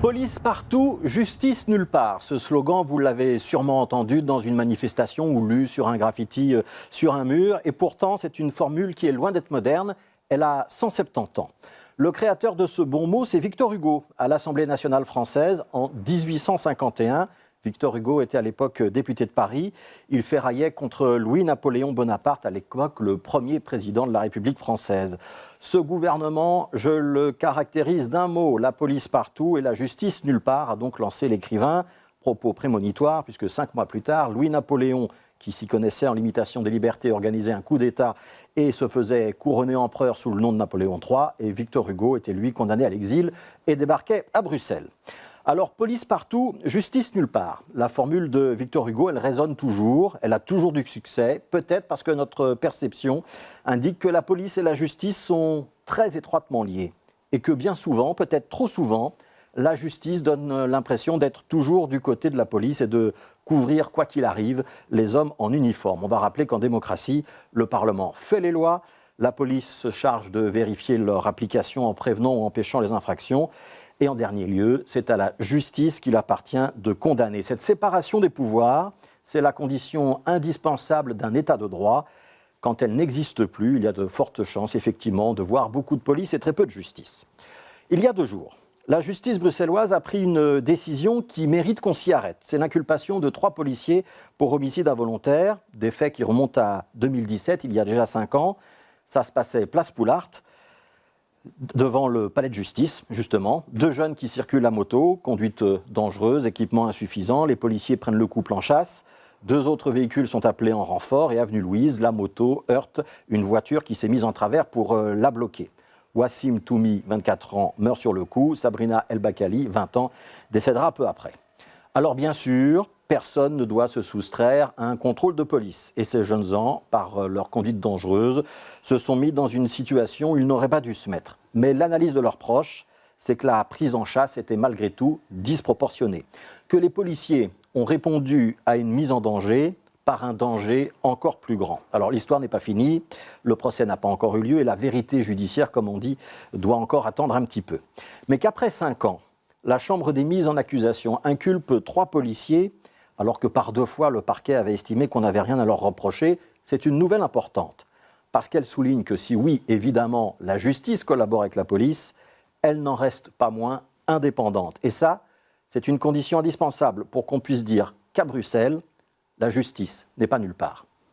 Police partout, justice nulle part. Ce slogan, vous l'avez sûrement entendu dans une manifestation ou lu sur un graffiti sur un mur. Et pourtant, c'est une formule qui est loin d'être moderne. Elle a 170 ans. Le créateur de ce bon mot, c'est Victor Hugo, à l'Assemblée nationale française en 1851. Victor Hugo était à l'époque député de Paris. Il ferraillait contre Louis-Napoléon Bonaparte, à l'époque le premier président de la République française. Ce gouvernement, je le caractérise d'un mot, la police partout et la justice nulle part, a donc lancé l'écrivain. Propos prémonitoires, puisque 5 mois plus tard, Louis-Napoléon, qui s'y connaissait en limitation des libertés, organisait un coup d'État et se faisait couronner empereur sous le nom de Napoléon III. Et Victor Hugo était lui condamné à l'exil et débarquait à Bruxelles. Alors, police partout, justice nulle part. La formule de Victor Hugo, elle résonne toujours, elle a toujours du succès, peut-être parce que notre perception indique que la police et la justice sont très étroitement liées et que bien souvent, peut-être trop souvent, la justice donne l'impression d'être toujours du côté de la police et de couvrir, quoi qu'il arrive, les hommes en uniforme. On va rappeler qu'en démocratie, le Parlement fait les lois, la police se charge de vérifier leur application en prévenant ou empêchant les infractions. Et en dernier lieu, c'est à la justice qu'il appartient de condamner. Cette séparation des pouvoirs, c'est la condition indispensable d'un État de droit. Quand elle n'existe plus, il y a de fortes chances, effectivement, de voir beaucoup de police et très peu de justice. Il y a 2 jours, la justice bruxelloise a pris une décision qui mérite qu'on s'y arrête. C'est l'inculpation de 3 policiers pour homicide involontaire, des faits qui remontent à 2017, il y a déjà 5 ans. Ça se passait place Poulart, devant le palais de justice, justement. 2 jeunes qui circulent à moto, conduite dangereuse, équipement insuffisant. Les policiers prennent le couple en chasse. 2 autres véhicules sont appelés en renfort et avenue Louise, la moto heurte une voiture qui s'est mise en travers pour la bloquer. Wassim Toumi, 24 ans, meurt sur le coup. Sabrina El Bakali, 20 ans, décédera peu après. Alors bien sûr, personne ne doit se soustraire à un contrôle de police. Et ces jeunes gens, par leur conduite dangereuse, se sont mis dans une situation où ils n'auraient pas dû se mettre. Mais l'analyse de leurs proches, c'est que la prise en chasse était malgré tout disproportionnée. Que les policiers ont répondu à une mise en danger par un danger encore plus grand. Alors l'histoire n'est pas finie, le procès n'a pas encore eu lieu et la vérité judiciaire, comme on dit, doit encore attendre un petit peu. Mais qu'après 5 ans, la Chambre des mises en accusation inculpe 3 policiers, alors que par 2 fois le parquet avait estimé qu'on n'avait rien à leur reprocher, c'est une nouvelle importante. Parce qu'elle souligne que si oui, évidemment, la justice collabore avec la police, elle n'en reste pas moins indépendante. Et ça, c'est une condition indispensable pour qu'on puisse dire qu'à Bruxelles, la justice n'est pas nulle part.